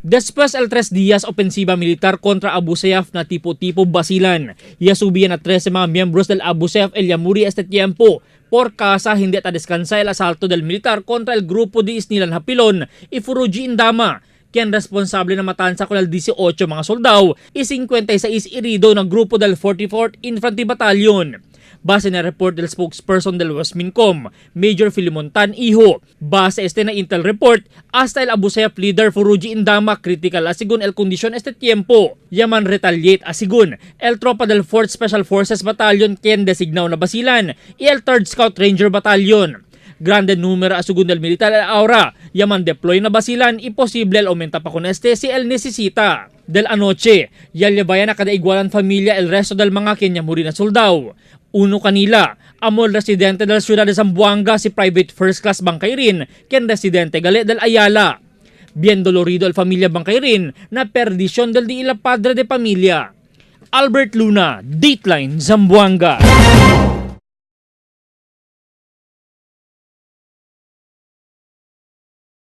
Después el 3 días ofensiva militar contra Abu Sayyaf na tipo-tipo basilan. Yasubian at 13 mga miyembros del Abu Sayyaf el Yamuri este tiempo. Por casa hindi at descansa el asalto del militar contra el grupo de Isnilan Hapilon y Furuji Indama, quien responsable na matansa con el 18 mga soldado y 56 herido ng grupo del 44th Infantry Battalion. Base na report del spokesperson del Westmincom, Major Filimon Tan Iho. Base este na intel report, hasta el Abu Sayyaf leader Furuji Indama critical asigun el kondisyon este tiempo. Yaman retaliate asigun el tropa del 4th Special Forces Battalion quien designaw na basilan y el 3rd Scout Ranger Battalion. Grande número asugun del militar el aura, yaman deploy na basilan y posible el aumenta pa con este si el necesita. Del anoche, yalyabayan na kada igualan familia el resto del mga Kenyamuri na soldado. Uno kanila, amol residente del ciudad de Zamboanga si Private First Class Bangkayrin, quien residente gali del Ayala. Bien dolorido el familia Bangkayrin na perdisyon del di ila padre de familia. Albert Luna, Dateline, Zamboanga.